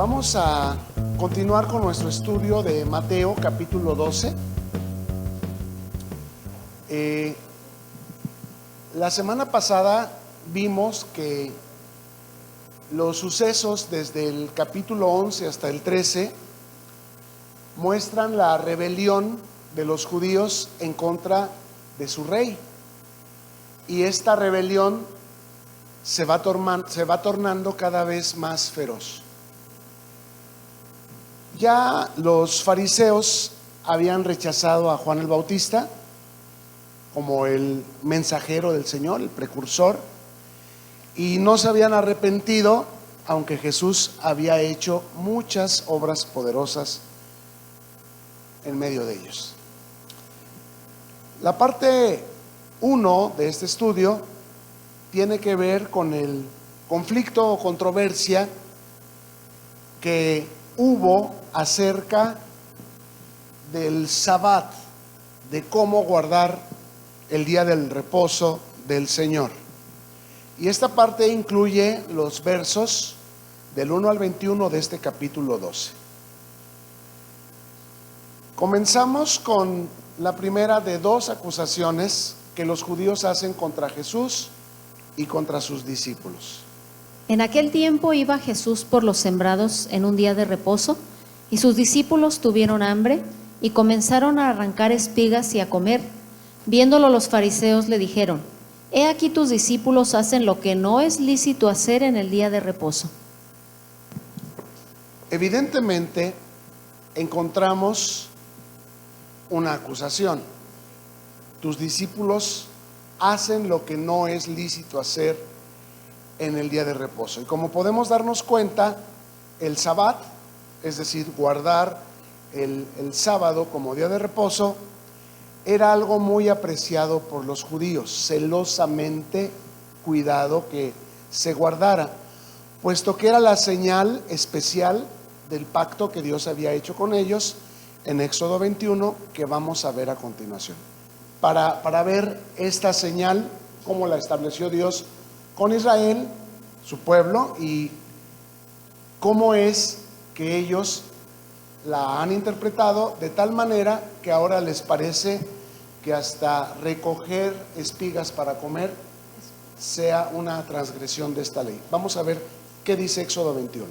Vamos a continuar con nuestro estudio de Mateo capítulo 12. La semana pasada vimos que los sucesos desde el capítulo 11 hasta el 13 muestran la rebelión de los judíos en contra de su rey. Y esta rebelión se va tornando cada vez más feroz. Ya los fariseos habían rechazado a Juan el Bautista como el mensajero del Señor, el precursor, y no se habían arrepentido, aunque Jesús había hecho muchas obras poderosas en medio de ellos. La parte 1 de este estudio tiene que ver con el conflicto o controversia que hubo acerca del Sabbat, de cómo guardar el día del reposo del Señor. Y esta parte incluye los versos del 1 al 21 de este capítulo 12. Comenzamos con la primera de dos acusaciones que los judíos hacen contra Jesús y contra sus discípulos. En aquel tiempo iba Jesús por los sembrados en un día de reposo, y sus discípulos tuvieron hambre y comenzaron a arrancar espigas y a comer. Viéndolo los fariseos le dijeron: He aquí tus discípulos hacen lo que no es lícito hacer en el día de reposo. Evidentemente encontramos una acusación. Tus discípulos hacen lo que no es lícito hacer en el día de reposo. Y como podemos darnos cuenta, el Sabbat, es decir, guardar el sábado como día de reposo, era algo muy apreciado por los judíos, celosamente cuidado que se guardara, puesto que era la señal especial del pacto que Dios había hecho con ellos en Éxodo 21, que vamos a ver a continuación. Para ver esta señal, cómo la estableció Dios con Israel, su pueblo, y cómo es que ellos la han interpretado de tal manera que ahora les parece que hasta recoger espigas para comer sea una transgresión de esta ley. Vamos a ver qué dice Éxodo 21.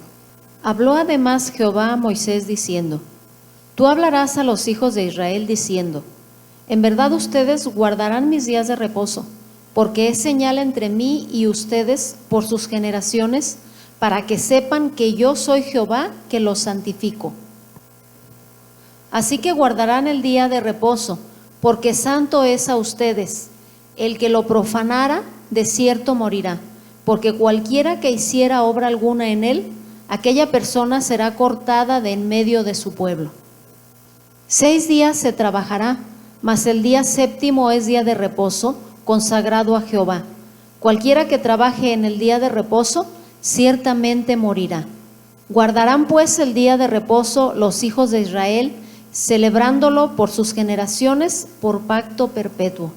Habló además Jehová a Moisés diciendo: Tú hablarás a los hijos de Israel diciendo: En verdad ustedes guardarán mis días de reposo, porque es señal entre mí y ustedes por sus generaciones, para que sepan que yo soy Jehová que los santifico. Así que guardarán el día de reposo, porque santo es a ustedes. El que lo profanara, de cierto morirá, porque cualquiera que hiciera obra alguna en él, aquella persona será cortada de en medio de su pueblo. 6 días se trabajará, mas el día séptimo es día de reposo, consagrado a Jehová. Cualquiera que trabaje en el día de reposo, ciertamente morirá. Guardarán pues el día de reposo los hijos de Israel, celebrándolo por sus generaciones, por pacto perpetuo.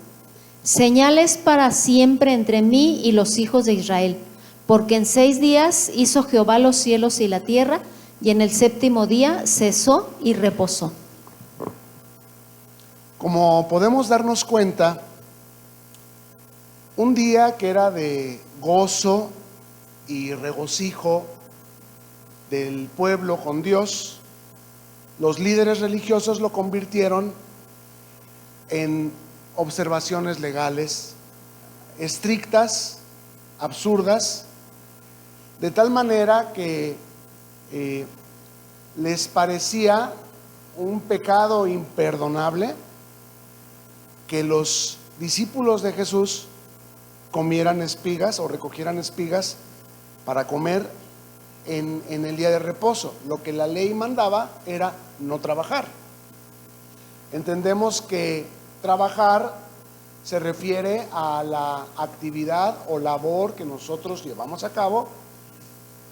Señales para siempre entre mí y los hijos de Israel, porque en 6 días hizo Jehová los cielos y la tierra, y en el séptimo día cesó y reposó. Como podemos darnos cuenta, un día que era de gozo y regocijo del pueblo con Dios, los líderes religiosos lo convirtieron en observaciones legales estrictas, absurdas, de tal manera que les parecía un pecado imperdonable que los discípulos de Jesús comieran espigas o recogieran espigas para comer en el día de reposo. Lo que la ley mandaba era no trabajar. Entendemos que trabajar se refiere a la actividad o labor que nosotros llevamos a cabo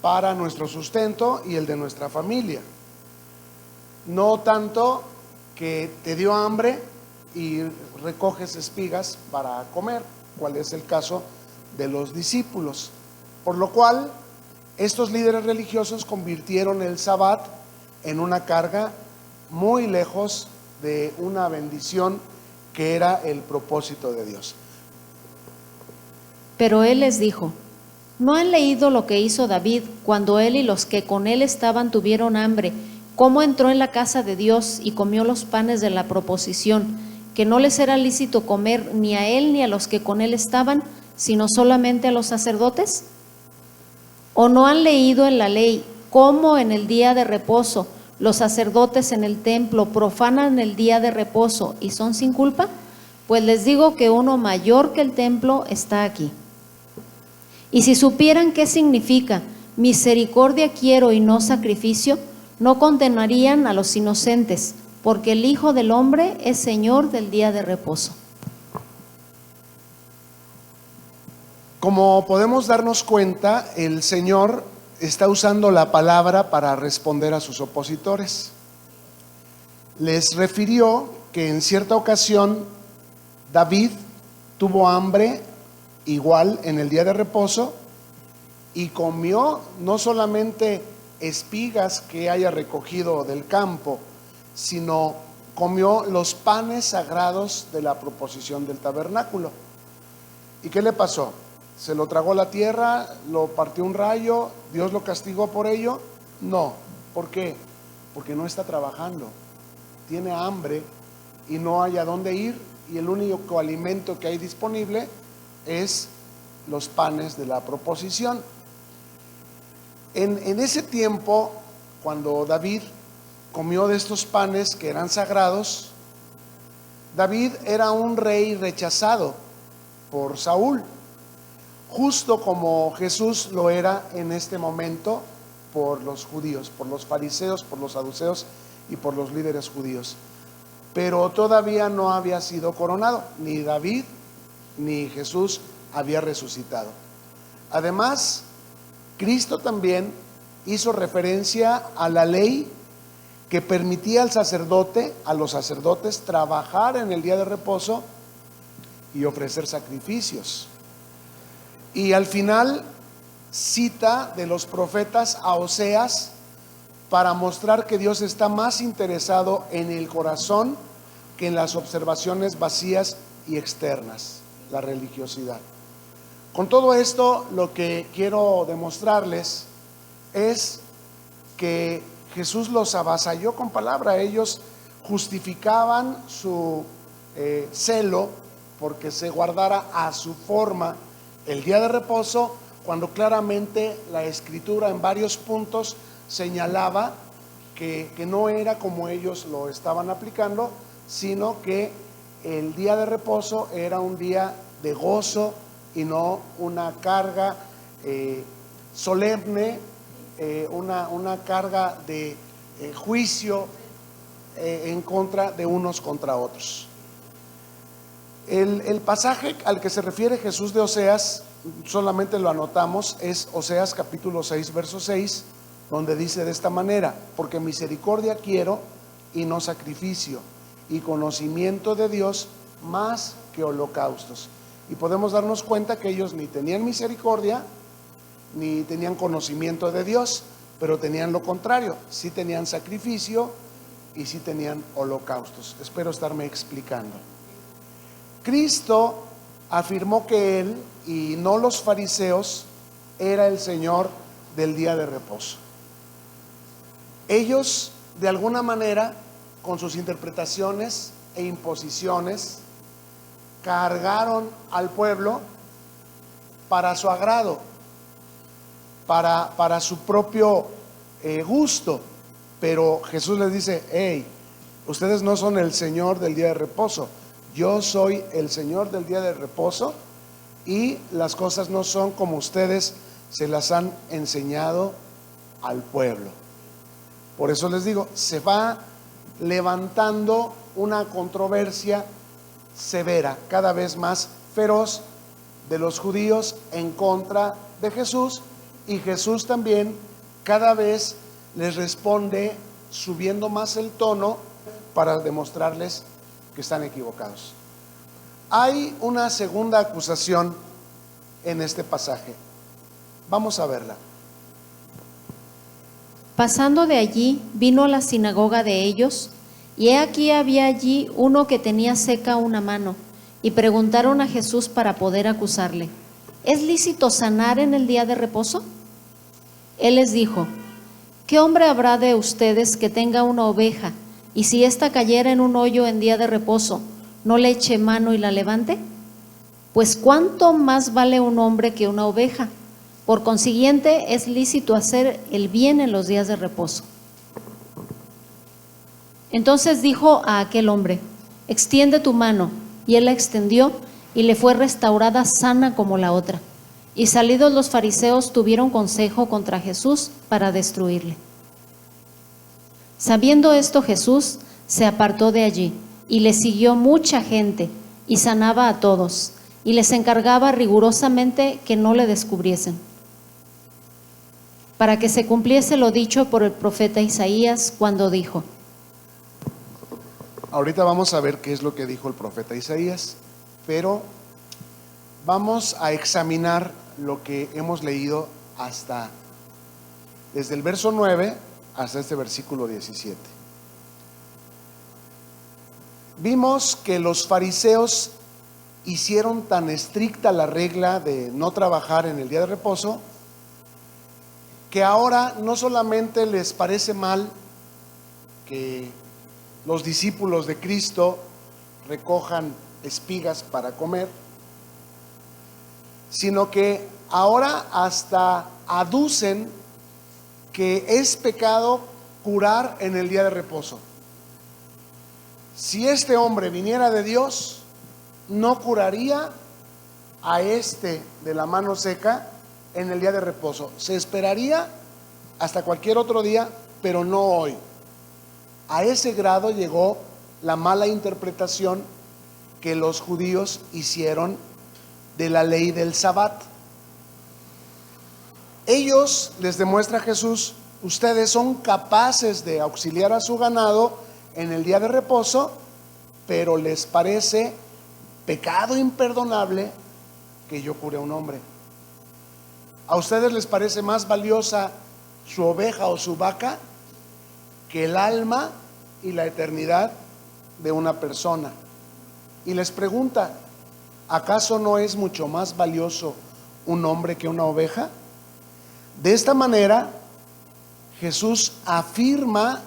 para nuestro sustento y el de nuestra familia. No tanto que te dio hambre y recoges espigas para comer, cual es el caso de los discípulos. Por lo cual estos líderes religiosos convirtieron el Sabbat en una carga muy lejos de una bendición que era el propósito de Dios. Pero él les dijo: ¿no han leído lo que hizo David cuando él y los que con él estaban tuvieron hambre? ¿Cómo entró en la casa de Dios y comió los panes de la proposición, que no les era lícito comer ni a él ni a los que con él estaban, sino solamente a los sacerdotes? ¿O no han leído en la ley cómo en el día de reposo los sacerdotes en el templo profanan el día de reposo y son sin culpa? Pues les digo que uno mayor que el templo está aquí. Y si supieran qué significa misericordia quiero y no sacrificio, no condenarían a los inocentes, porque el Hijo del Hombre es Señor del día de reposo. Como podemos darnos cuenta, el Señor está usando la palabra para responder a sus opositores. Les refirió que en cierta ocasión David tuvo hambre igual en el día de reposo y comió no solamente espigas que haya recogido del campo, sino comió los panes sagrados de la proposición del tabernáculo. ¿Y qué le pasó? ¿Se lo tragó la tierra? ¿Lo partió un rayo? ¿Dios lo castigó por ello? No. ¿Por qué? Porque no está trabajando, tiene hambre y no hay a dónde ir, y el único alimento que hay disponible es los panes de la proposición. En ese tiempo, cuando David comió de estos panes que eran sagrados, David era un rey rechazado por Saúl, justo como Jesús lo era en este momento por los judíos, por los fariseos, por los saduceos y por los líderes judíos. Pero todavía no había sido coronado, ni David ni Jesús había resucitado. Además, Cristo también hizo referencia a la ley que permitía al sacerdote, a los sacerdotes, trabajar en el día de reposo y ofrecer sacrificios. Y al final cita de los profetas a Oseas para mostrar que Dios está más interesado en el corazón que en las observaciones vacías y externas, la religiosidad. Con todo esto, lo que quiero demostrarles es que Jesús los avasalló con palabra. Ellos justificaban su celo porque se guardara a su forma el día de reposo, cuando claramente la Escritura en varios puntos señalaba que no era como ellos lo estaban aplicando, sino que el día de reposo era un día de gozo y no una carga solemne, una carga de juicio en contra de unos contra otros. El pasaje al que se refiere Jesús de Oseas, solamente lo anotamos, es Oseas capítulo 6, verso 6, donde dice de esta manera: porque misericordia quiero y no sacrificio, y conocimiento de Dios más que holocaustos. Y podemos darnos cuenta que ellos ni tenían misericordia ni tenían conocimiento de Dios, pero tenían lo contrario, sí tenían sacrificio y sí tenían holocaustos. Espero estarme explicando. Cristo afirmó que Él y no los fariseos era el Señor del día de reposo. Ellos, de alguna manera, con sus interpretaciones e imposiciones, cargaron al pueblo para su agrado, para su propio gusto. Pero Jesús les dice: hey, ustedes no son el Señor del día de reposo, yo soy el Señor del día de reposo, y las cosas no son como ustedes se las han enseñado al pueblo. Por eso les digo, se va levantando una controversia severa, cada vez más feroz, de los judíos en contra de Jesús, y Jesús también cada vez les responde subiendo más el tono para demostrarles que están equivocados. Hay una segunda acusación en este pasaje. Vamos a verla. Pasando de allí, vino a la sinagoga de ellos, y he aquí había allí uno que tenía seca una mano, y preguntaron a Jesús para poder acusarle: ¿es lícito sanar en el día de reposo? Él les dijo: ¿qué hombre habrá de ustedes que tenga una oveja, y si ésta cayera en un hoyo en día de reposo, no le eche mano y la levante? Pues ¿cuánto más vale un hombre que una oveja? Por consiguiente, es lícito hacer el bien en los días de reposo. Entonces dijo a aquel hombre: extiende tu mano. Y él la extendió, y le fue restaurada sana como la otra. Y salidos los fariseos tuvieron consejo contra Jesús para destruirle. Sabiendo esto, Jesús se apartó de allí, y le siguió mucha gente, y sanaba a todos, y les encargaba rigurosamente que no le descubriesen, para que se cumpliese lo dicho por el profeta Isaías cuando dijo. Ahorita vamos a ver qué es lo que dijo el profeta Isaías, pero vamos a examinar lo que hemos leído desde el verso 9 hasta este versículo 17. Vimos que los fariseos hicieron tan estricta la regla de no trabajar en el día de reposo, que ahora no solamente les parece mal que los discípulos de Cristo recojan espigas para comer, sino que ahora hasta aducen que es pecado curar en el día de reposo. Si este hombre viniera de Dios, no curaría a este de la mano seca en el día de reposo. Se esperaría hasta cualquier otro día, pero no hoy. A ese grado llegó la mala interpretación que los judíos hicieron de la ley del Sabbat. Ellos, les demuestra Jesús, ustedes son capaces de auxiliar a su ganado en el día de reposo, pero les parece pecado imperdonable que yo cure a un hombre. ¿A ustedes les parece más valiosa su oveja o su vaca que el alma y la eternidad de una persona? Y les pregunta: ¿acaso no es mucho más valioso un hombre que una oveja? De esta manera, Jesús afirma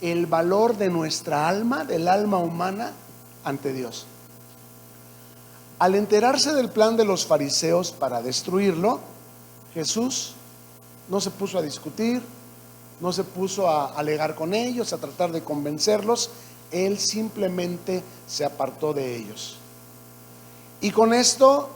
el valor de nuestra alma, del alma humana, ante Dios. Al enterarse del plan de los fariseos para destruirlo, Jesús no se puso a discutir, no se puso a alegar con ellos, a tratar de convencerlos. Él simplemente se apartó de ellos. Y con esto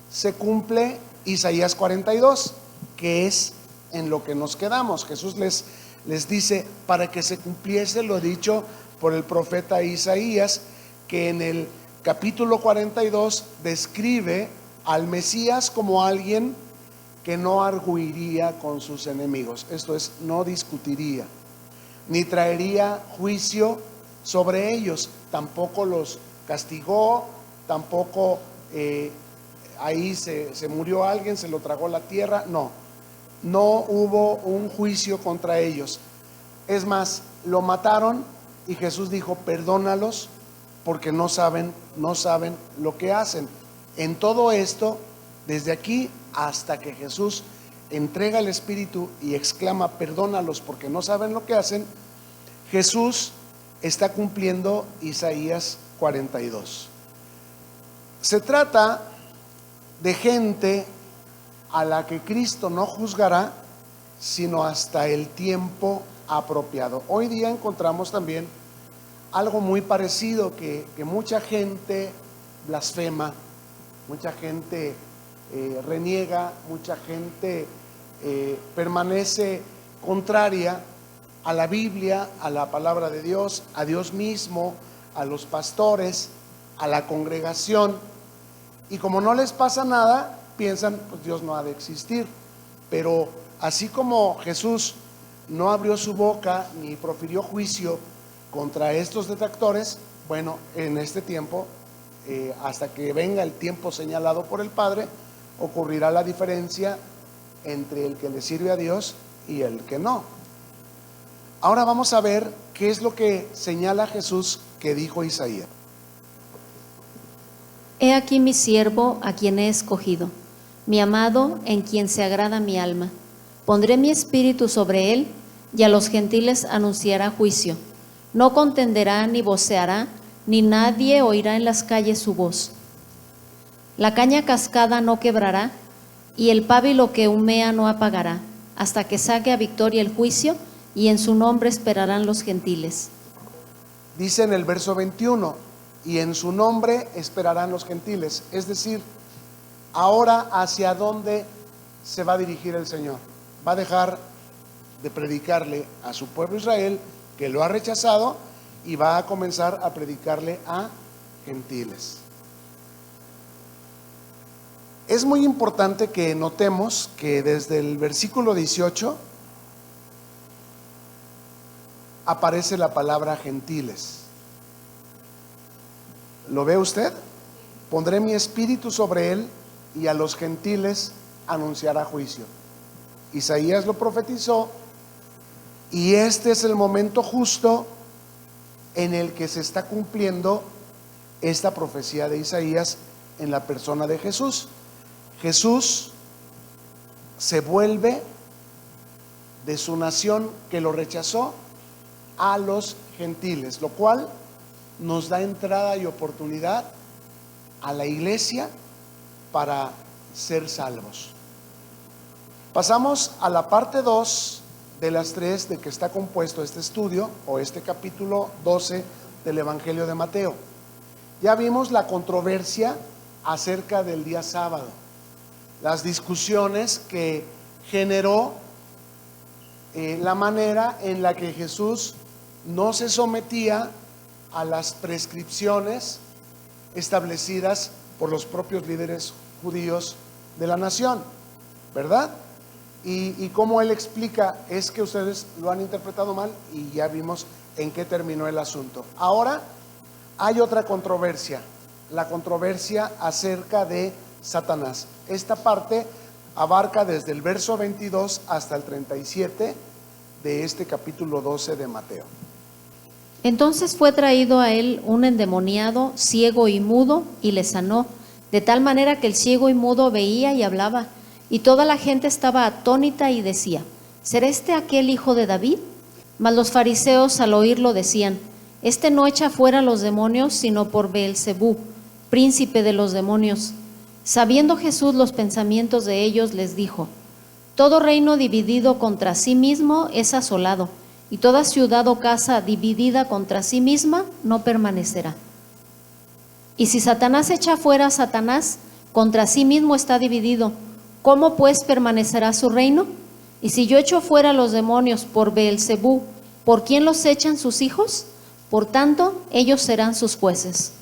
se cumple Isaías 42, que es en lo que nos quedamos. Jesús les dice, para que se cumpliese lo dicho por el profeta Isaías, que en el capítulo 42 describe al Mesías como alguien que no arguiría con sus enemigos, esto es, no discutiría, ni traería juicio sobre ellos, tampoco los castigó, tampoco ahí se murió alguien, se lo tragó la tierra, no hubo un juicio contra ellos. Es más, lo mataron y Jesús dijo, perdónalos porque no saben lo que hacen. En todo esto, desde aquí hasta que Jesús entrega el Espíritu y exclama, perdónalos porque no saben lo que hacen, Jesús está cumpliendo Isaías 42. Se trata de gente a la que Cristo no juzgará, sino hasta el tiempo apropiado. Hoy día encontramos también algo muy parecido, que mucha gente blasfema, mucha gente reniega, mucha gente permanece contraria a la Biblia, a la palabra de Dios, a Dios mismo, a los pastores, a la congregación, y como no les pasa nada, piensan, pues Dios no ha de existir. Pero así como Jesús no abrió su boca ni profirió juicio contra estos detractores, bueno, en este tiempo, hasta que venga el tiempo señalado por el Padre, ocurrirá la diferencia entre el que le sirve a Dios y el que no. Ahora vamos a ver qué es lo que señala Jesús que dijo Isaías. He aquí mi siervo a quien he escogido, mi amado en quien se agrada mi alma. Pondré mi espíritu sobre él, y a los gentiles anunciará juicio. No contenderá ni voceará, ni nadie oirá en las calles su voz. La caña cascada no quebrará, y el pábilo que humea no apagará, hasta que saque a victoria el juicio, y en su nombre esperarán los gentiles. Dice en el verso 21, y en su nombre esperarán los gentiles. Es decir, ahora hacia dónde se va a dirigir el Señor. Va a dejar de predicarle a su pueblo Israel, que lo ha rechazado, y va a comenzar a predicarle a gentiles. Es muy importante que notemos que desde el versículo 18 aparece la palabra gentiles. ¿Lo ve usted? Pondré mi espíritu sobre él, y a los gentiles anunciará juicio. Isaías lo profetizó, y este es el momento justo en el que se está cumpliendo esta profecía de Isaías en la persona de Jesús. Jesús se vuelve de su nación que lo rechazó a los gentiles, lo cual nos da entrada y oportunidad a la iglesia para ser salvos. Pasamos a la parte 2 de las 3 de que está compuesto este estudio, o este capítulo 12 del Evangelio de Mateo. Ya vimos la controversia acerca del día sábado, las discusiones que generó la manera en la que Jesús no se sometía a las prescripciones establecidas por los propios líderes judíos de la nación, ¿verdad? Y como él explica, es que ustedes lo han interpretado mal, y ya vimos en qué terminó el asunto. Ahora hay otra controversia, la controversia acerca de Satanás. Esta parte abarca desde el verso 22 hasta el 37 de este capítulo 12 de Mateo. Entonces fue traído a él un endemoniado, ciego y mudo, y le sanó, de tal manera que el ciego y mudo veía y hablaba, y toda la gente estaba atónita y decía: ¿será este aquel hijo de David? Mas los fariseos al oírlo decían: este no echa fuera los demonios, sino por Beelzebú, príncipe de los demonios. Sabiendo Jesús los pensamientos de ellos, les dijo: todo reino dividido contra sí mismo es asolado, y toda ciudad o casa dividida contra sí misma no permanecerá. Y si Satanás echa fuera a Satanás, contra sí mismo está dividido. ¿Cómo pues permanecerá su reino? Y si yo echo fuera los demonios por Beelzebú, ¿por quién los echan sus hijos? Por tanto, ellos serán sus jueces.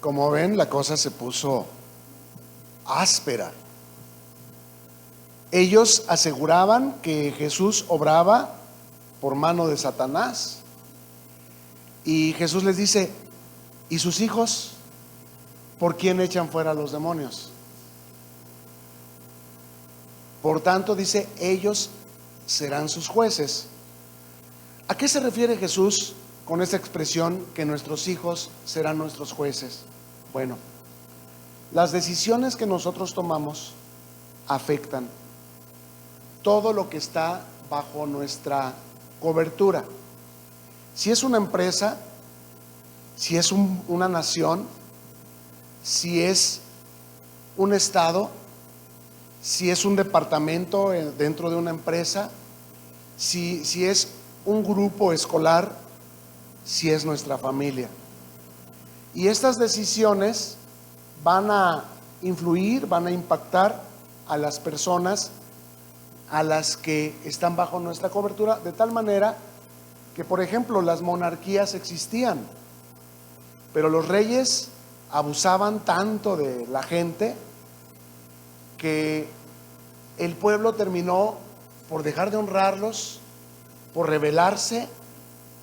Como ven, la cosa se puso áspera. Ellos aseguraban que Jesús obraba por mano de Satanás, y Jesús les dice: ¿y sus hijos por quién echan fuera los demonios? Por tanto, dice, ellos serán sus jueces. ¿A qué se refiere Jesús con esta expresión que nuestros hijos serán nuestros jueces? Bueno, las decisiones que nosotros tomamos afectan todo lo que está bajo nuestra cobertura. Si es una empresa, si es una nación, si es un estado, si es un departamento dentro de una empresa, si es un grupo escolar, si es nuestra familia. Y estas decisiones van a influir, van a impactar a las personas a las que están bajo nuestra cobertura, de tal manera que, por ejemplo, las monarquías existían, pero los reyes abusaban tanto de la gente que el pueblo terminó por dejar de honrarlos, por rebelarse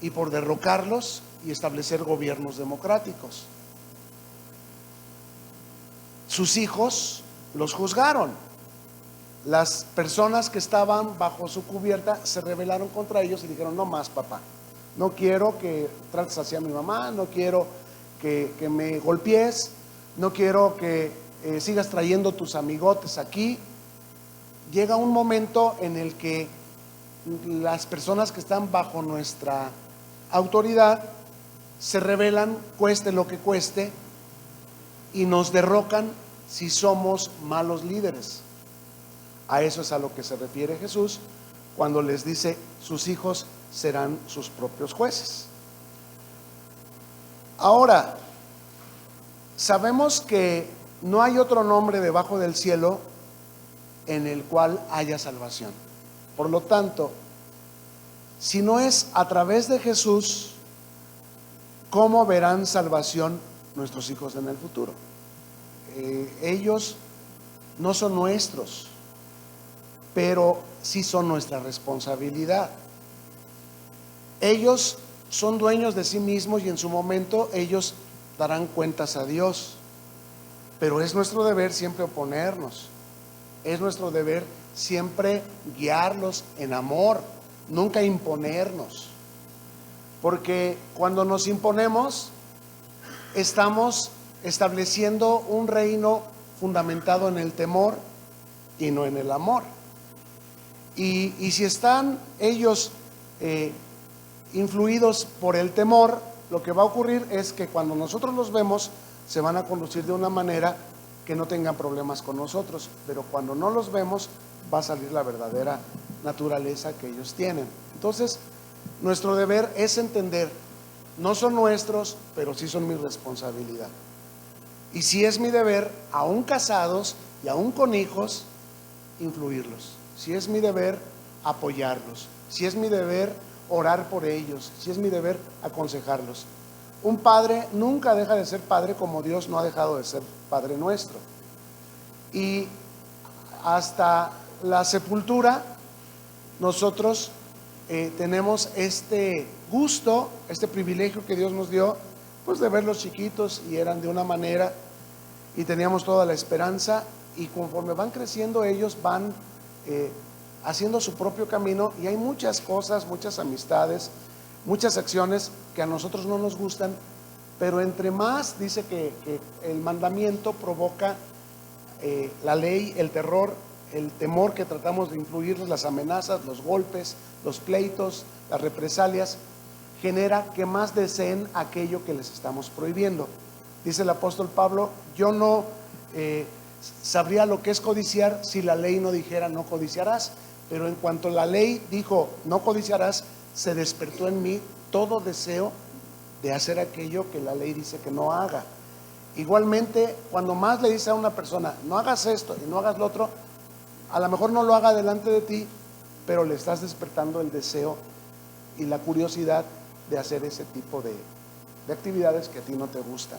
y por derrocarlos y establecer gobiernos democráticos. Sus hijos los juzgaron, las personas que estaban bajo su cubierta se rebelaron contra ellos y dijeron: no más, papá, no quiero que trates así a mi mamá, no quiero que me golpees, no quiero que sigas trayendo tus amigotes aquí. Llega un momento en el que las personas que están bajo nuestra autoridad se rebelan, cueste lo que cueste, y nos derrocan si somos malos líderes. A eso es a lo que se refiere Jesús cuando les dice: sus hijos serán sus propios jueces. Ahora, sabemos que no hay otro nombre debajo del cielo en el cual haya salvación. Por lo tanto, si no es a través de Jesús, ¿cómo verán salvación nuestros hijos en el futuro? Ellos no son nuestros, pero sí son nuestra responsabilidad. Ellos son dueños de sí mismos y en su momento ellos darán cuentas a Dios, pero es nuestro deber siempre oponernos, es nuestro deber siempre guiarlos en amor, nunca imponernos, porque cuando nos imponemos estamos estableciendo un reino fundamentado en el temor y no en el amor. Y si están ellos influidos por el temor, lo que va a ocurrir es que cuando nosotros los vemos se van a conducir de una manera que no tengan problemas con nosotros, pero cuando no los vemos va a salir la verdadera naturaleza que ellos tienen. Entonces, nuestro deber es entender: no son nuestros, pero sí son mi responsabilidad. Y si es mi deber, aún casados y aún con hijos, influirlos. Si es mi deber, apoyarlos. Si es mi deber, orar por ellos. Si es mi deber, aconsejarlos. Un padre nunca deja de ser padre como Dios no ha dejado de ser Padre nuestro. Y hasta la sepultura nosotros tenemos este gusto, este privilegio que Dios nos dio, pues de verlos chiquitos y eran de una manera y teníamos toda la esperanza, y conforme van creciendo ellos van haciendo su propio camino, y hay muchas cosas, muchas amistades, muchas acciones que a nosotros no nos gustan, pero entre más dice que el mandamiento provoca la ley, el terror, el temor que tratamos de influirles, las amenazas, los golpes, los pleitos, las represalias, genera que más deseen aquello que les estamos prohibiendo. Dice el apóstol Pablo: yo no sabría lo que es codiciar si la ley no dijera no codiciarás, pero en cuanto la ley dijo no codiciarás, se despertó en mí todo deseo de hacer aquello que la ley dice que no haga. Igualmente, cuando más le dice a una persona no hagas esto y no hagas lo otro, a lo mejor no lo haga delante de ti, pero le estás despertando el deseo y la curiosidad de hacer ese tipo de actividades que a ti no te gustan.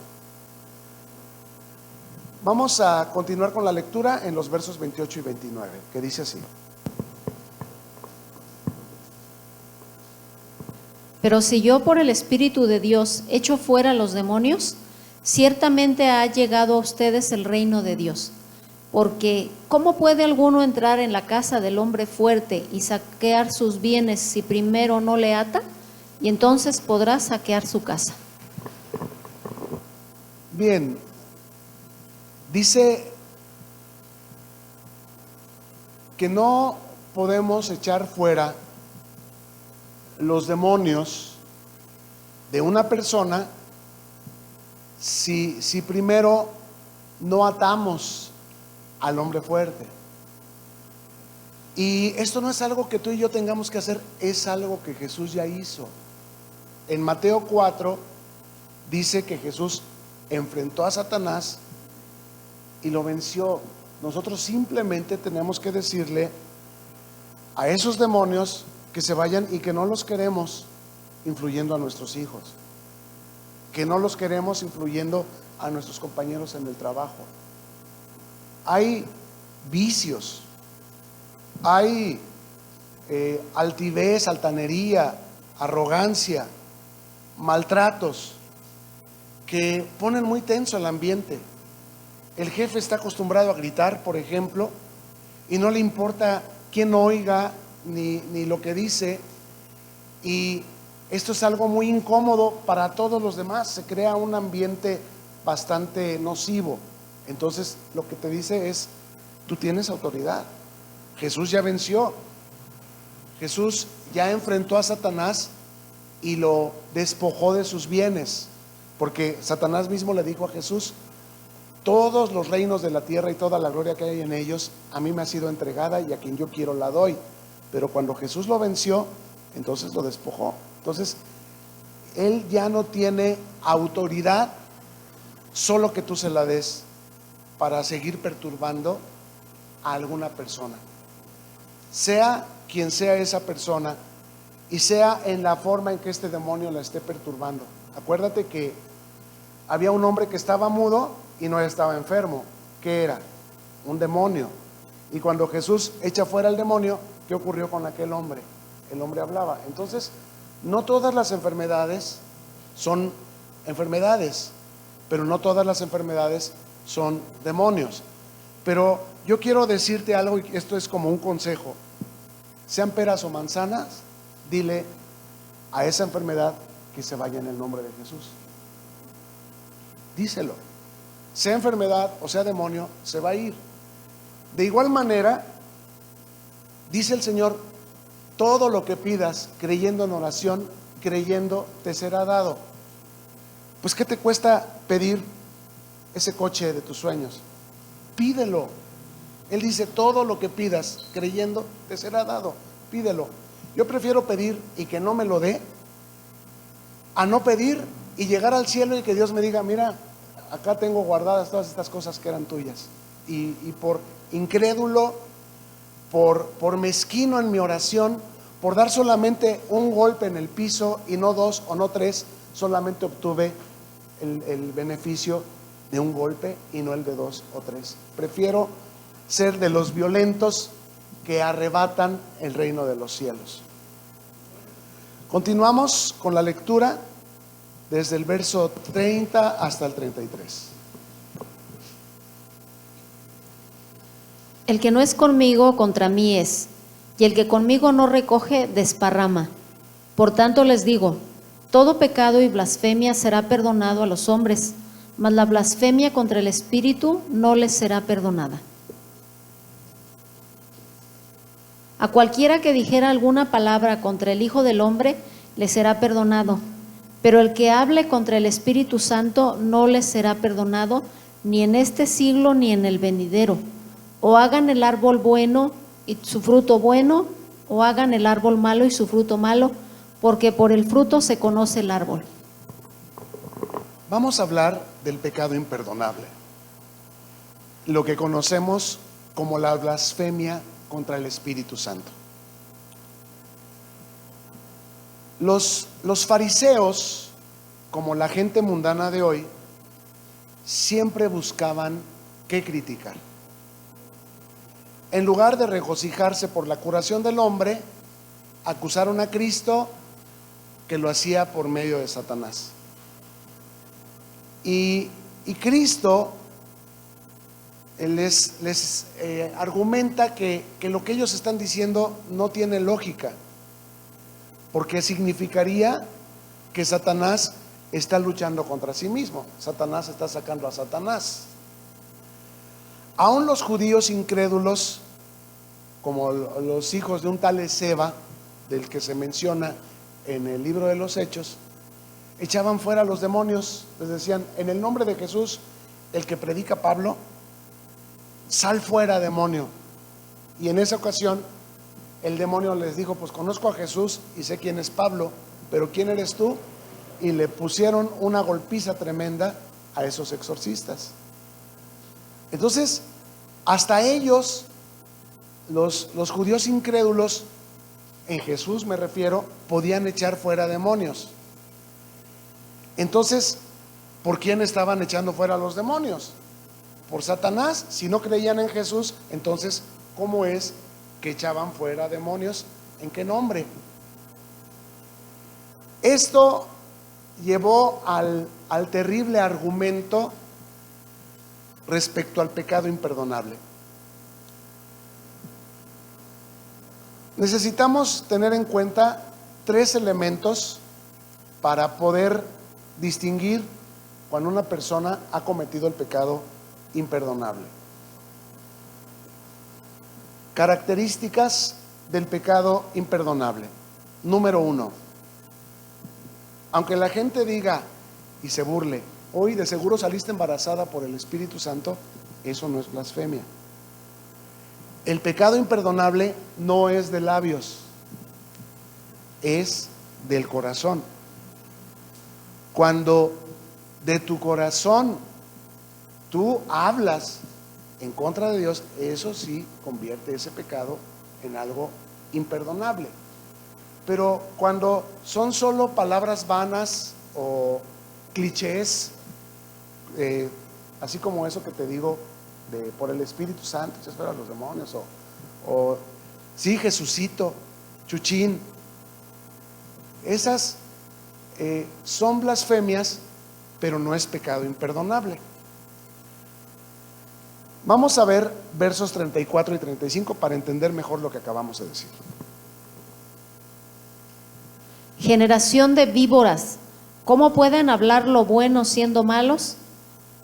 Vamos a continuar con la lectura en los versos 28 y 29, que dice así: Pero si yo por el Espíritu de Dios echo fuera los demonios, ciertamente ha llegado a ustedes el reino de Dios. Porque ¿cómo puede alguno entrar en la casa del hombre fuerte y saquear sus bienes si primero no le ata? Y entonces podrá saquear su casa. Bien, dice que no podemos echar fuera los demonios de una persona si primero no atamos al hombre fuerte. Y esto no es algo que tú y yo tengamos que hacer, es algo que Jesús ya hizo. En Mateo 4 dice que Jesús enfrentó a Satanás y lo venció. Nosotros simplemente tenemos que decirle a esos demonios que se vayan, y que no los queremos influyendo a nuestros hijos, que no los queremos influyendo a nuestros compañeros en el trabajo. Hay vicios, hay altivez, altanería, arrogancia, maltratos que ponen muy tenso el ambiente. El jefe está acostumbrado a gritar, por ejemplo, y no le importa quién oiga ni lo que dice, y esto es algo muy incómodo para todos los demás. Se crea un ambiente bastante nocivo. Entonces lo que te dice es: tú tienes autoridad. Jesús ya venció. Jesús ya enfrentó a Satanás y lo despojó de sus bienes, porque Satanás mismo le dijo a Jesús: todos los reinos de la tierra y toda la gloria que hay en ellos a mí me ha sido entregada, y a quien yo quiero la doy. Pero cuando Jesús lo venció, entonces lo despojó. Entonces él ya no tiene autoridad, solo que tú se la des para seguir perturbando a alguna persona, sea quien sea esa persona, y sea en la forma en que este demonio la esté perturbando. Acuérdate que había un hombre que estaba mudo y no estaba enfermo. ¿Qué era? Un demonio. Y cuando Jesús echa fuera el demonio, ¿qué ocurrió con aquel hombre? El hombre hablaba. Entonces, no todas las enfermedades son enfermedades, pero no todas las enfermedades son demonios. Pero yo quiero decirte algo, y esto es como un consejo: sean peras o manzanas, dile a esa enfermedad que se vaya en el nombre de Jesús. Díselo. Sea enfermedad o sea demonio, se va a ir. De igual manera, dice el Señor: todo lo que pidas creyendo en oración, creyendo te será dado. Pues ¿qué te cuesta pedir ese coche de tus sueños? Pídelo. Él dice: todo lo que pidas creyendo te será dado. Pídelo. Yo prefiero pedir y que no me lo dé, a no pedir y llegar al cielo y que Dios me diga: mira, acá tengo guardadas todas estas cosas que eran tuyas. Y por incrédulo, por mezquino en mi oración, por dar solamente un golpe en el piso y no dos o no tres, solamente obtuve el beneficio de un golpe y no el de dos o tres. Prefiero ser de los violentos que arrebatan el reino de los cielos. Continuamos con la lectura desde el verso 30 hasta el 33. El que no es conmigo, contra mí es, y el que conmigo no recoge, desparrama. Por tanto les digo, todo pecado y blasfemia será perdonado a los hombres, mas la blasfemia contra el Espíritu no les será perdonada. A cualquiera que dijera alguna palabra contra el Hijo del Hombre, le será perdonado, pero el que hable contra el Espíritu Santo no le será perdonado, ni en este siglo ni en el venidero. O hagan el árbol bueno y su fruto bueno, o hagan el árbol malo y su fruto malo, porque por el fruto se conoce el árbol. Vamos a hablar del pecado imperdonable, lo que conocemos como la blasfemia contra el Espíritu Santo. Los fariseos, como la gente mundana de hoy, siempre buscaban qué criticar. En lugar de regocijarse por la curación del hombre, acusaron a Cristo que lo hacía por medio de Satanás. Y Cristo les argumenta que lo que ellos están diciendo no tiene lógica, porque significaría que Satanás está luchando contra sí mismo. Satanás está sacando a Satanás. Aún los judíos incrédulos, como los hijos de un tal Esceva, del que se menciona en el libro de los Hechos, echaban fuera a los demonios. Les decían: en el nombre de Jesús, el que predica Pablo, sal fuera, demonio. Y en esa ocasión el demonio les dijo: pues conozco a Jesús y sé quién es Pablo, pero ¿quién eres tú? Y le pusieron una golpiza tremenda a esos exorcistas. Entonces, hasta ellos, los judíos incrédulos, en Jesús me refiero, podían echar fuera demonios. Entonces, ¿por quién estaban echando fuera a los demonios? Por Satanás. Si no creían en Jesús, entonces, ¿cómo es que echaban fuera demonios? ¿En qué nombre? Esto llevó al terrible argumento respecto al pecado imperdonable. Necesitamos tener en cuenta 3 elementos para poder distinguir cuando una persona ha cometido el pecado imperdonable. Características del pecado imperdonable. Número 1, aunque la gente diga y se burle, hoy de seguro saliste embarazada por el Espíritu Santo, eso no es blasfemia. El pecado imperdonable no es de labios, es del corazón. Cuando de tu corazón tú hablas en contra de Dios, eso sí convierte ese pecado en algo imperdonable. Pero cuando son solo palabras vanas o clichés, así como eso que te digo de por el Espíritu Santo echas fuera a los demonios, o sí, Jesucito, Chuchín, esas son blasfemias, pero no es pecado imperdonable. Vamos a ver versos 34 y 35 para entender mejor lo que acabamos de decir. Generación de víboras, ¿cómo pueden hablar lo bueno siendo malos?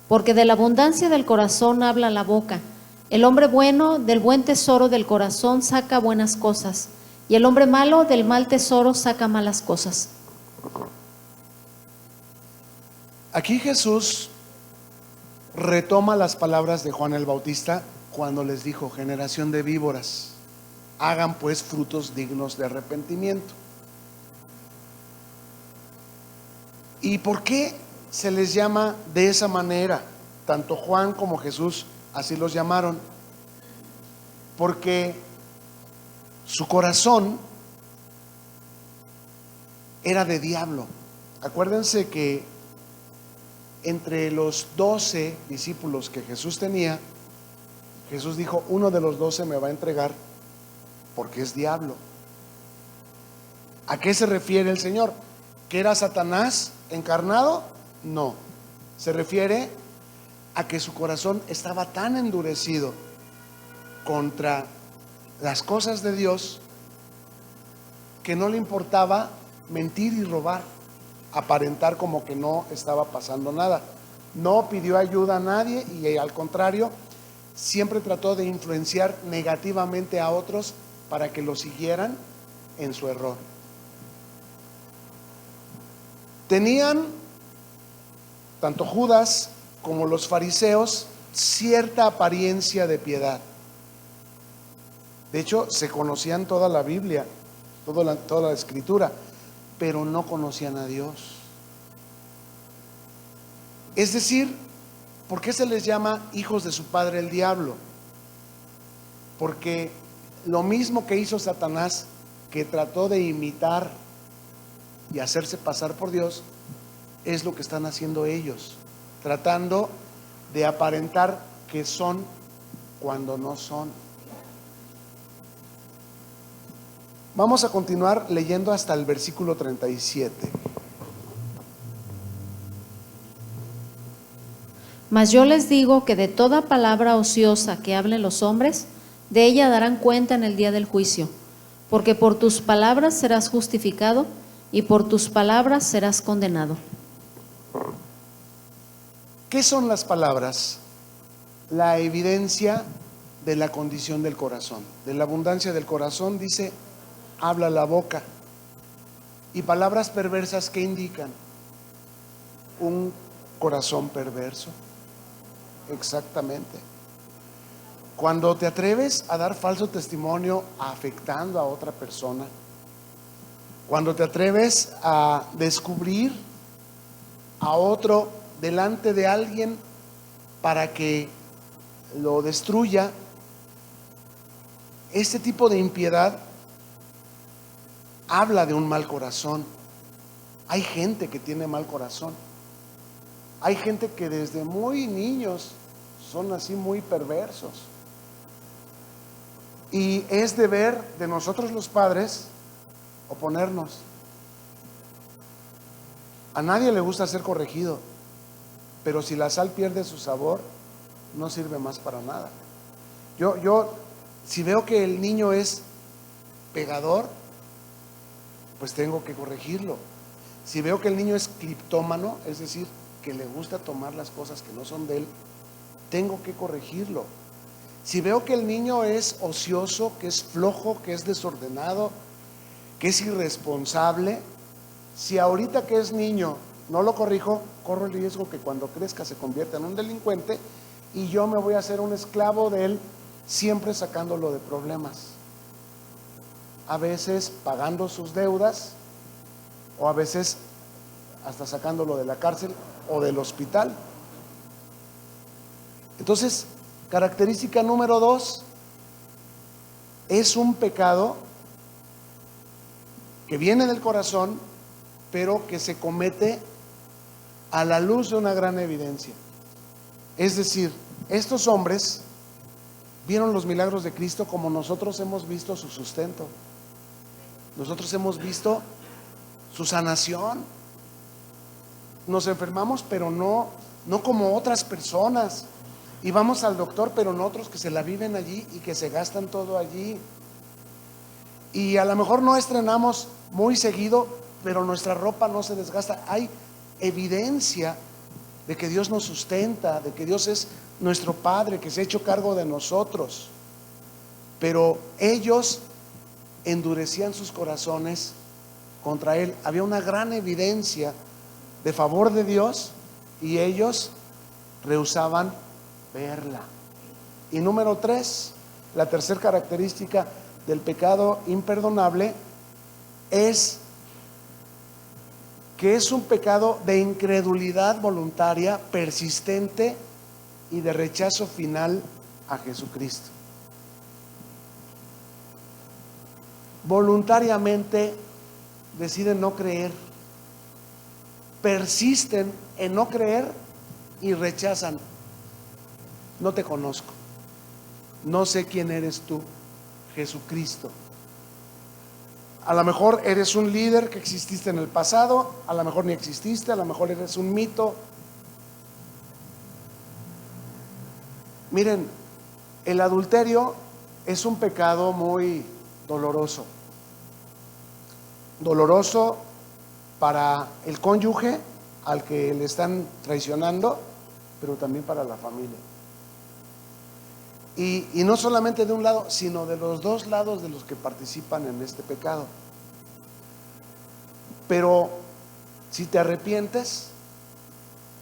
Porque de la abundancia del corazón habla la boca. El hombre bueno del buen tesoro del corazón saca buenas cosas, y el hombre malo del mal tesoro saca malas cosas. Aquí Jesús retoma las palabras de Juan el Bautista cuando les dijo: generación de víboras, hagan pues frutos dignos de arrepentimiento. ¿Y por qué se les llama de esa manera? Tanto Juan como Jesús así los llamaron, porque su corazón era de diablo. Acuérdense que entre los 12 discípulos que Jesús tenía, Jesús dijo: uno de los 12 me va a entregar porque es diablo. ¿A qué se refiere el Señor? ¿Que era Satanás encarnado? No, se refiere a que su corazón estaba tan endurecido contra las cosas de Dios que no le importaba mentir y robar, aparentar como que no estaba pasando nada. No pidió ayuda a nadie y al contrario, siempre trató de influenciar negativamente a otros para que lo siguieran en su error. Tenían, tanto Judas como los fariseos, cierta apariencia de piedad. De hecho, se conocían toda la Biblia, toda la escritura, pero no conocían a Dios. Es decir, ¿por qué se les llama hijos de su padre el diablo? Porque lo mismo que hizo Satanás, que trató de imitar y hacerse pasar por Dios, es lo que están haciendo ellos, tratando de aparentar que son cuando no son. Vamos a continuar leyendo hasta el versículo 37. Mas yo les digo que de toda palabra ociosa que hablen los hombres, de ella darán cuenta en el día del juicio, porque por tus palabras serás justificado y por tus palabras serás condenado. ¿Qué son las palabras? La evidencia de la condición del corazón. De la abundancia del corazón, dice, habla la boca. Y palabras perversas, ¿qué indican? Un corazón perverso. Exactamente. Cuando te atreves a dar falso testimonio afectando a otra persona, cuando te atreves a descubrir a otro delante de alguien para que lo destruya, este tipo de impiedad habla de un mal corazón. Hay gente que tiene mal corazón. Hay gente que desde muy niños son así muy perversos. Y es deber de nosotros los padres oponernos. A nadie le gusta ser corregido, pero si la sal pierde su sabor, no sirve más para nada. Yo si veo que el niño es pegador, pues tengo que corregirlo. Si veo que el niño es cleptómano, es decir, que le gusta tomar las cosas que no son de él, tengo que corregirlo. Si veo que el niño es ocioso, que es flojo, que es desordenado, que es irresponsable, si ahorita que es niño no lo corrijo, corro el riesgo que cuando crezca se convierta en un delincuente y yo me voy a hacer un esclavo de él, siempre sacándolo de problemas. A veces pagando sus deudas, o a veces hasta sacándolo de la cárcel o del hospital. Entonces, característica número 2, es un pecado que viene del corazón, pero que se comete a la luz de una gran evidencia. Es decir, estos hombres vieron los milagros de Cristo como nosotros hemos visto su sustento. Nosotros hemos visto su sanación. Nos enfermamos, pero no como otras personas. Y vamos al doctor, pero no otros que se la viven allí y que se gastan todo allí. Y a lo mejor no estrenamos muy seguido, pero nuestra ropa no se desgasta. Hay evidencia de que Dios nos sustenta, de que Dios es nuestro Padre, que se ha hecho cargo de nosotros. Pero ellos endurecían sus corazones contra Él. Había una gran evidencia de favor de Dios y ellos rehusaban verla. Y número 3, la tercera característica del pecado imperdonable es que es un pecado de incredulidad voluntaria, persistente y de rechazo final a Jesucristo. Voluntariamente deciden no creer, persisten en no creer y rechazan. No te conozco, no sé quién eres tú, Jesucristo. A lo mejor eres un líder que exististe en el pasado, a lo mejor ni exististe, a lo mejor eres un mito. Miren, el adulterio es un pecado muy doloroso. Doloroso para el cónyuge al que le están traicionando, pero también para la familia. Y no solamente de un lado, sino de los dos lados de los que participan en este pecado. Pero si te arrepientes,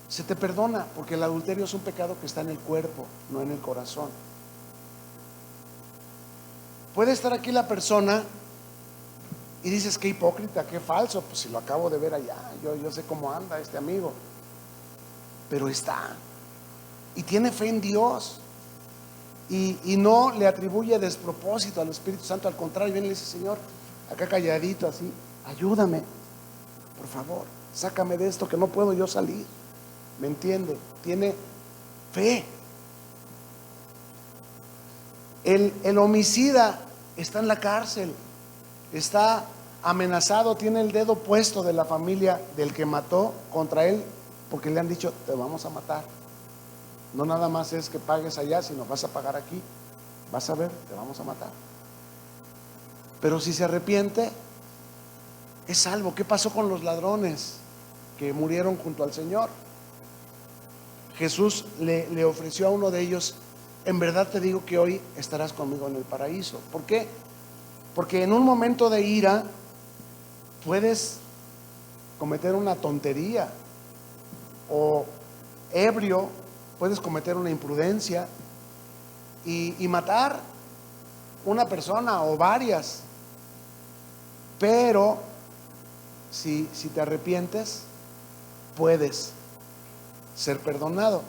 se te perdona, porque el adulterio es un pecado que está en el cuerpo, no en el corazón. Puede estar aquí la persona y dices, qué hipócrita, qué falso, pues si lo acabo de ver allá, yo sé cómo anda este amigo. Pero está, y tiene fe en Dios. Y no le atribuye despropósito al Espíritu Santo, al contrario, viene y le dice, Señor, acá calladito así, ayúdame, por favor, sácame de esto que no puedo yo salir. ¿Me entiende? Tiene fe. El homicida está en la cárcel, está amenazado, tiene el dedo puesto de la familia del que mató contra él, porque le han dicho, te vamos a matar. No nada más es que pagues allá, sino vas a pagar aquí. Vas a ver, te vamos a matar. Pero si se arrepiente, es salvo. ¿Qué pasó con los ladrones que murieron junto al Señor? Jesús le ofreció a uno de ellos, en verdad te digo que hoy estarás conmigo en el paraíso. ¿Por qué? Porque en un momento de ira puedes cometer una tontería, o ebrio puedes cometer una imprudencia y matar una persona o varias. Pero si te arrepientes, puedes ser perdonado.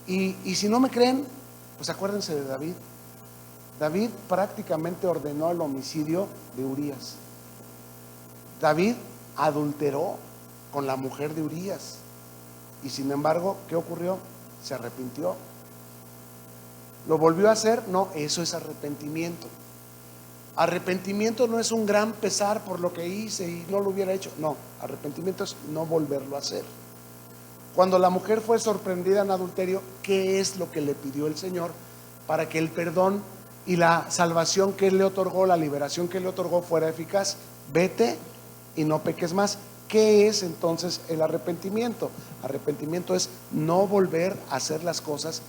Y si no me creen, pues acuérdense de David. David prácticamente ordenó el homicidio de Urías. David adulteró con la mujer de Urías. Y sin embargo, ¿qué ocurrió? Se arrepintió. ¿Lo volvió a hacer? No, eso es arrepentimiento. Arrepentimiento no es un gran pesar por lo que hice y no lo hubiera hecho. No, arrepentimiento es no volverlo a hacer. Cuando la mujer fue sorprendida en adulterio, ¿qué es lo que le pidió el Señor para que el perdón y la salvación que Él le otorgó, la liberación que Él le otorgó fuera eficaz. Vete y no peques más. ¿Qué es entonces el arrepentimiento? Arrepentimiento es no volver a hacer las cosas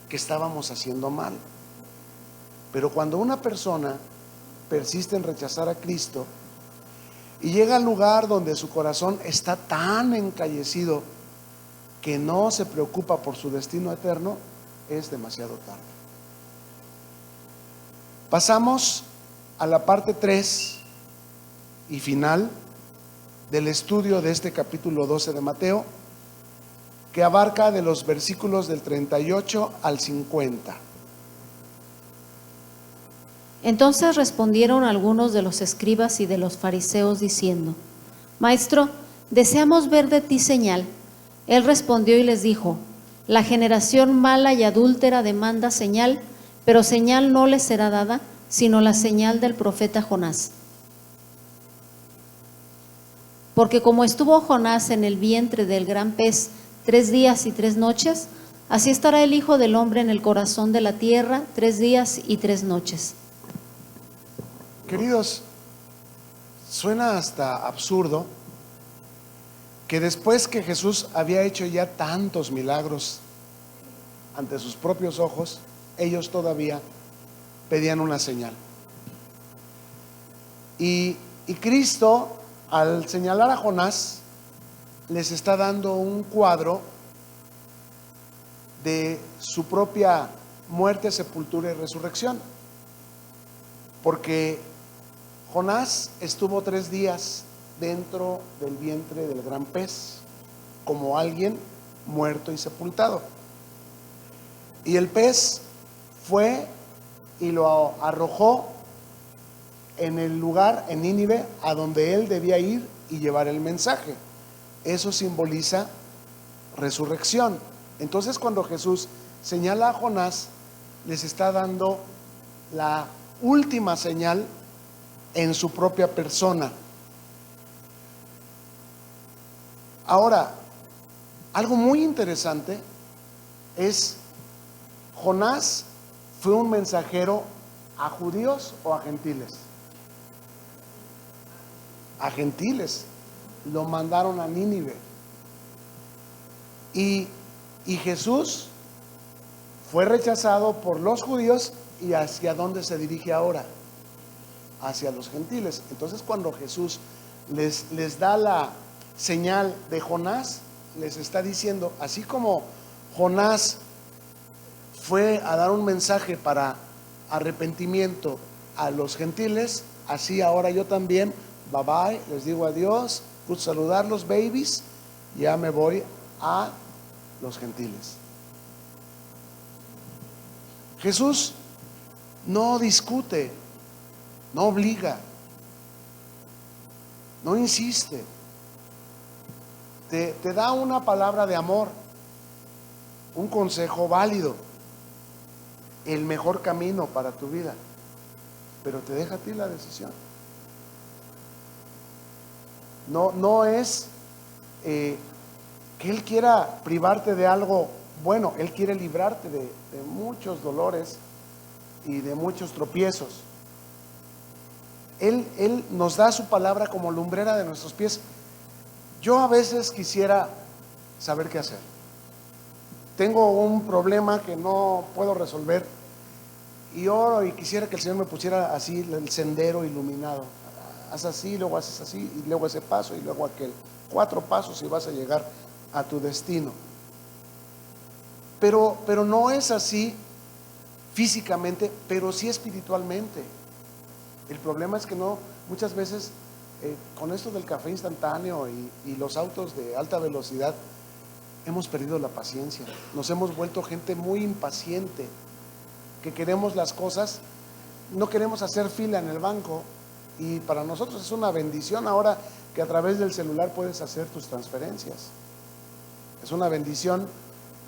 que estábamos haciendo mal. Pero cuando una persona persiste en rechazar a Cristo y llega al lugar donde su corazón está tan encallecido que no se preocupa por su destino eterno, es demasiado tarde. Pasamos a la parte 3 y final del estudio de este capítulo 12 de Mateo, que abarca de los versículos del 38 al 50. Entonces respondieron algunos de los escribas y de los fariseos diciendo: Maestro, deseamos ver de ti señal. Él respondió y les dijo: La generación mala y adúltera demanda señal, pero señal no les será dada, sino la señal del profeta Jonás. Porque como estuvo Jonás en el vientre del gran pez 3 días y 3 noches, así estará el Hijo del Hombre en el corazón de la tierra 3 días y 3 noches. Queridos, suena hasta absurdo que después que Jesús había hecho ya tantos milagros ante sus propios ojos, ellos todavía pedían una señal. Y Cristo, al señalar a Jonás, les está dando un cuadro de su propia muerte, sepultura y resurrección. Porque Jonás estuvo 3 días dentro del vientre del gran pez, como alguien muerto y sepultado. Y el pez fue y lo arrojó en el lugar, en Nínive, a donde él debía ir y llevar el mensaje. Eso simboliza resurrección. Entonces, cuando Jesús señala a Jonás, les está dando la última señal en su propia persona. Ahora, algo muy interesante es: Jonás fue un mensajero a judíos o a gentiles. A gentiles. Lo mandaron a Nínive. Y Jesús fue rechazado por los judíos. ¿Y hacia dónde se dirige ahora? Hacia los gentiles. Entonces, cuando Jesús les da la señal de Jonás, les está diciendo: así como Jonás fue a dar un mensaje para arrepentimiento a los gentiles, así ahora yo también, bye bye, les digo adiós, gusto saludarlos, babies, ya me voy a los gentiles. Jesús no discute, no obliga, no insiste. Te da una palabra de amor, un consejo válido, el mejor camino para tu vida, pero te deja a ti la decisión. No es que Él quiera privarte de algo bueno. Él quiere librarte de muchos dolores y de muchos tropiezos. Él nos da su palabra como lumbrera de nuestros pies. Yo a veces quisiera saber qué hacer. Tengo un problema que no puedo resolver y oro y quisiera que el Señor me pusiera así el sendero iluminado. Haz así, luego haces así, y luego ese paso y luego aquel. 4 pasos y vas a llegar a tu destino. Pero no es así físicamente, pero sí espiritualmente. El problema es que no, muchas veces con esto del café instantáneo y los autos de alta velocidad, hemos perdido la paciencia. Nos hemos vuelto gente muy impaciente, que queremos las cosas, no queremos hacer fila en el banco. Y para nosotros es una bendición ahora que a través del celular puedes hacer tus transferencias. Es una bendición.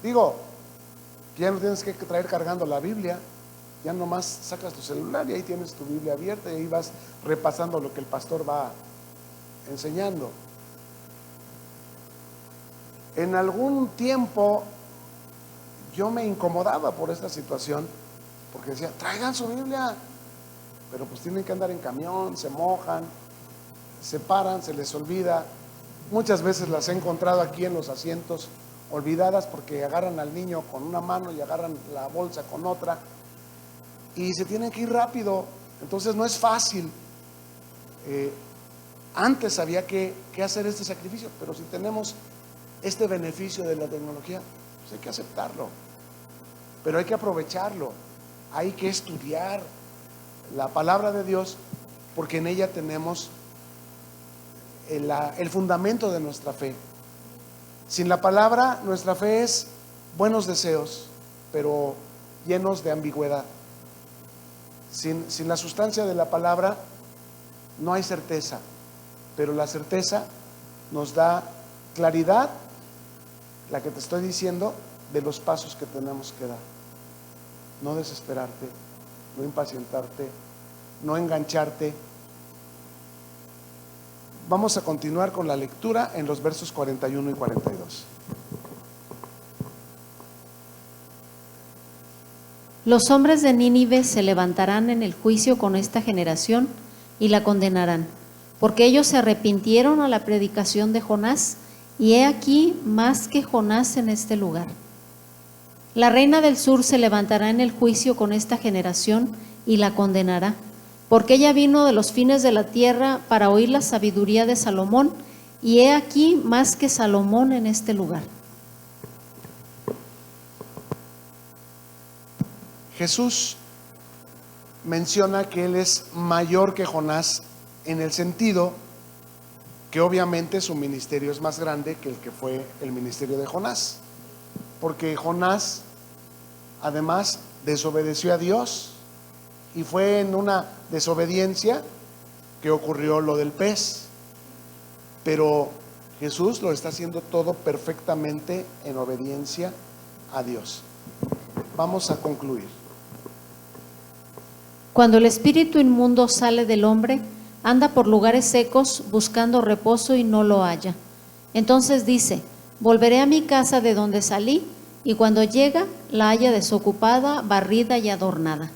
Digo, ya no tienes que traer cargando la Biblia, ya nomás sacas tu celular y ahí tienes tu Biblia abierta y ahí vas repasando lo que el pastor va enseñando. En algún tiempo yo me incomodaba por esta situación porque decía, traigan su Biblia, pero pues tienen que andar en camión, se mojan, se paran, se les olvida. Muchas veces las he encontrado aquí en los asientos olvidadas porque agarran al niño con una mano y agarran la bolsa con otra y se tienen que ir rápido, entonces no es fácil. Antes había que hacer este sacrificio, pero si tenemos este beneficio de la tecnología, pues hay que aceptarlo, pero hay que aprovecharlo, hay que estudiar la palabra de Dios, porque en ella tenemos el fundamento de nuestra fe. Sin la palabra, nuestra fe es buenos deseos, pero llenos de ambigüedad. Sin la sustancia de la palabra no hay certeza, pero la certeza nos da claridad, la que te estoy diciendo, de los pasos que tenemos que dar. No desesperarte, no impacientarte, no engancharte. Vamos a continuar con la lectura en los versos 41 y 42. Los hombres de Nínive se levantarán en el juicio con esta generación y la condenarán, porque ellos se arrepintieron a la predicación de Jonás, y he aquí más que Jonás en este lugar. La reina del sur se levantará en el juicio con esta generación y la condenará, porque ella vino de los fines de la tierra para oír la sabiduría de Salomón, y he aquí más que Salomón en este lugar. Jesús menciona que Él es mayor que Jonás, en el sentido que obviamente su ministerio es más grande que el que fue el ministerio de Jonás, porque Jonás además desobedeció a Dios, y fue en una desobediencia que ocurrió lo del pez. Pero Jesús lo está haciendo todo perfectamente en obediencia a Dios. Vamos a concluir. Cuando el espíritu inmundo sale del hombre, anda por lugares secos buscando reposo y no lo halla. Entonces dice: volveré a mi casa de donde salí, y cuando llega la halla desocupada, barrida y adornada.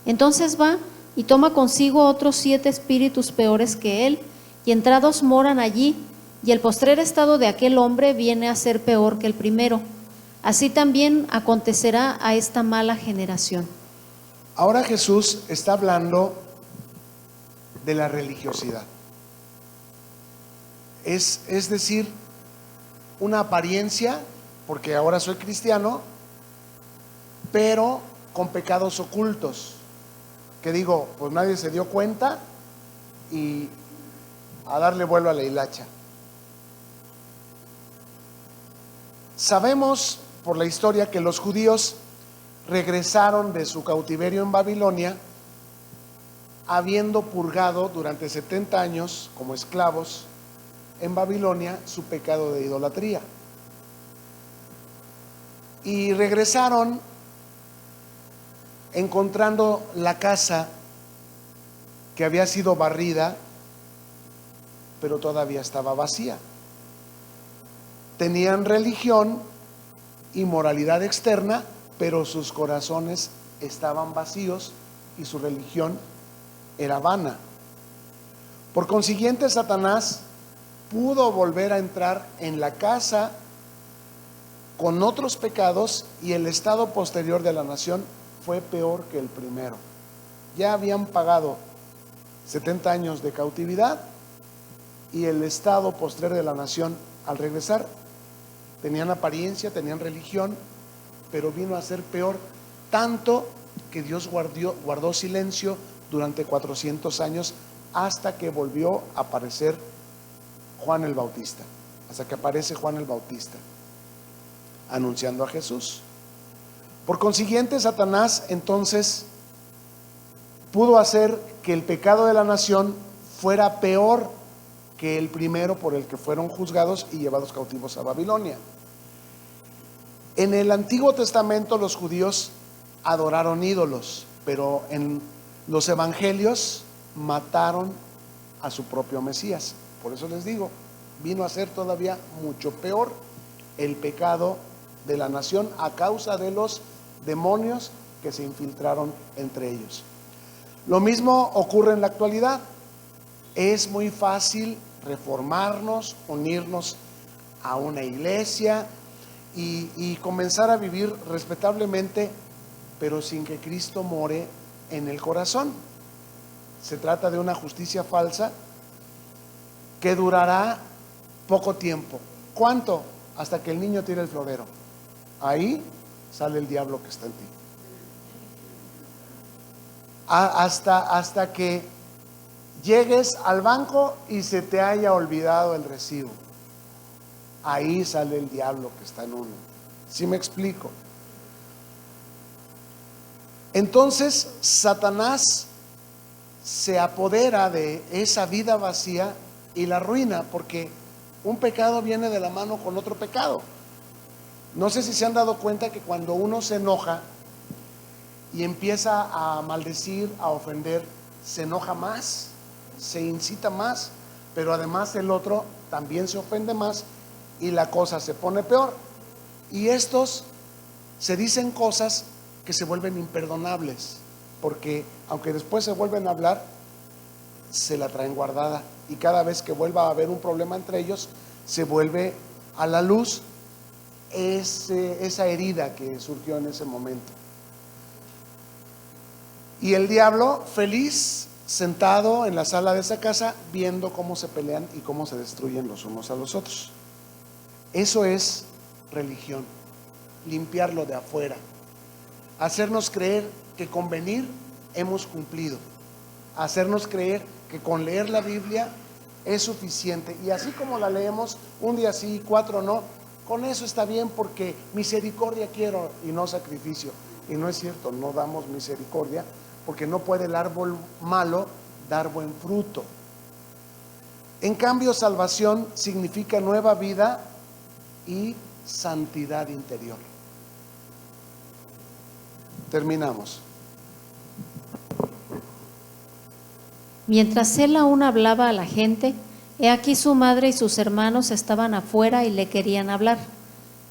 Entonces va y toma consigo otros 7 espíritus peores que él, y entrados moran allí, y el postrer estado de aquel hombre viene a ser peor que el primero. Así también acontecerá a esta mala generación. Ahora Jesús está hablando de la religiosidad. Es decir, una apariencia, porque ahora soy cristiano, pero con pecados ocultos, que digo, pues nadie se dio cuenta, y a darle vuelo a la hilacha. Sabemos por la historia que los judíos regresaron de su cautiverio en Babilonia, habiendo purgado durante 70 años como esclavos en Babilonia su pecado de idolatría, y regresaron encontrando la casa que había sido barrida, pero todavía estaba vacía. Tenían religión y moralidad externa, pero sus corazones estaban vacíos y su religión era vana. Por consiguiente, Satanás pudo volver a entrar en la casa con otros pecados, y el estado posterior de la nación fue peor que el primero. Ya habían pagado 70 años de cautividad, y el estado posterior de la nación, al regresar, tenían apariencia, tenían religión, pero vino a ser peor, tanto que Dios guardó silencio durante 400 años, hasta que volvió a aparecer Juan el Bautista, hasta que aparece Juan el Bautista anunciando a Jesús. Por consiguiente, Satanás entonces pudo hacer que el pecado de la nación fuera peor que el primero por el que fueron juzgados y llevados cautivos a Babilonia. En el Antiguo Testamento los judíos adoraron ídolos, pero en los evangelios mataron a su propio Mesías. Por eso les digo, vino a ser todavía mucho peor el pecado de la nación a causa de los demonios que se infiltraron entre ellos. Lo mismo ocurre en la actualidad. Es muy fácil reformarnos, unirnos a una iglesia y comenzar a vivir respetablemente, pero sin que Cristo more en el corazón. Se trata de una justicia falsa que durará poco tiempo. ¿Cuánto? Hasta que el niño tire el florero. Ahí sale el diablo que está en ti. Hasta que llegues al banco y se te haya olvidado el recibo. Ahí sale el diablo que está en uno. ¿Sí me explico? Entonces Satanás se apodera de esa vida vacía y la arruina, porque un pecado viene de la mano con otro pecado. No sé si se han dado cuenta que cuando uno se enoja y empieza a maldecir, a ofender, se enoja más, se incita más, pero además el otro también se ofende más y la cosa se pone peor. Y estos se dicen cosas que se vuelven imperdonables, porque aunque después se vuelven a hablar, se la traen guardada, y cada vez que vuelva a haber un problema entre ellos, se vuelve a la luz esa herida que surgió en ese momento. Y el diablo feliz, sentado en la sala de esa casa, viendo cómo se pelean y cómo se destruyen los unos a los otros. Eso es religión, limpiarlo de afuera, hacernos creer que con venir hemos cumplido, hacernos creer que con leer la Biblia es suficiente, y así como la leemos, un día sí, 4 no, con eso está bien, porque misericordia quiero y no sacrificio. Y no es cierto, no damos misericordia, porque no puede el árbol malo dar buen fruto. En cambio, salvación significa nueva vida y santidad interior. Terminamos. Mientras él aún hablaba a la gente, he aquí su madre y sus hermanos estaban afuera y le querían hablar.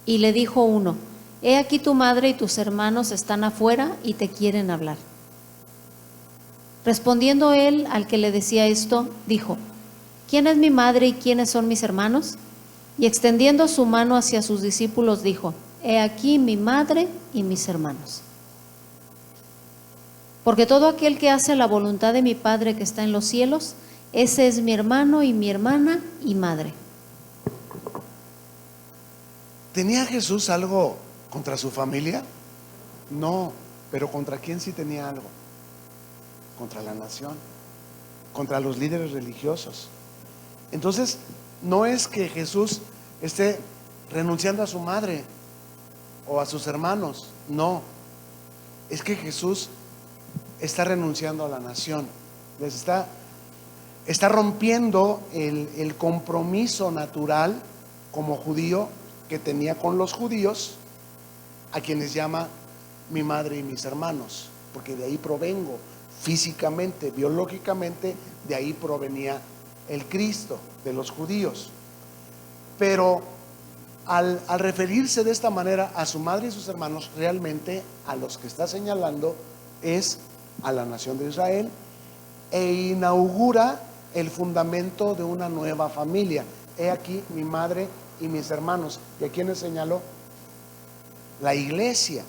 Y le dijo uno: he aquí tu madre y tus hermanos están afuera y te quieren hablar. Respondiendo él al que le decía esto, dijo: ¿quién es mi madre y quiénes son mis hermanos? Y extendiendo su mano hacia sus discípulos dijo: he aquí mi madre y mis hermanos. Porque todo aquel que hace la voluntad de mi Padre que está en los cielos, ese es mi hermano y mi hermana y madre. ¿Tenía Jesús algo contra su familia? No, pero ¿contra quién sí tenía algo? Contra la nación, contra los líderes religiosos. Entonces, no es que Jesús esté renunciando a su madre o a sus hermanos, no, es que Jesús está renunciando a la nación, les está rompiendo el compromiso natural como judío que tenía con los judíos, a quienes llama mi madre y mis hermanos, porque de ahí provengo físicamente, biológicamente, de ahí provenía el Cristo de los judíos. Pero al referirse de esta manera a su madre y sus hermanos, realmente a los que está señalando es a la nación de Israel, e inaugura el fundamento de una nueva familia. He aquí mi madre y mis hermanos. ¿Y a quiénes señaló? La iglesia.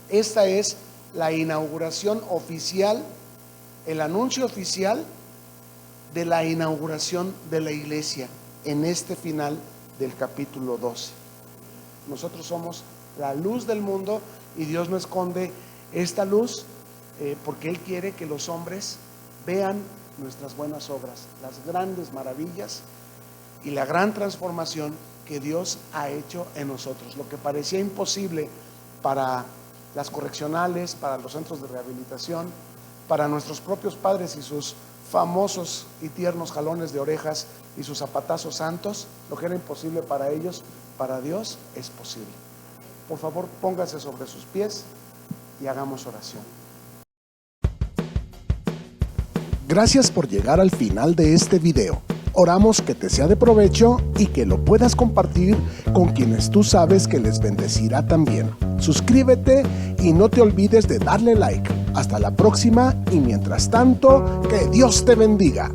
Esta es la inauguración oficial, el anuncio oficial de la inauguración de la iglesia en este final del capítulo 12. Nosotros somos la luz del mundo, y Dios no esconde esta luz, porque Él quiere que los hombres vean nuestras buenas obras, las grandes maravillas y la gran transformación que Dios ha hecho en nosotros. Lo que parecía imposible para las correccionales, para los centros de rehabilitación, para nuestros propios padres y sus famosos y tiernos jalones de orejas y sus zapatazos santos, lo que era imposible para ellos, para Dios es posible. Por favor, póngase sobre sus pies y hagamos oración. Gracias por llegar al final de este video. Oramos que te sea de provecho y que lo puedas compartir con quienes tú sabes que les bendecirá también. Suscríbete y no te olvides de darle like. Hasta la próxima y mientras tanto, que Dios te bendiga.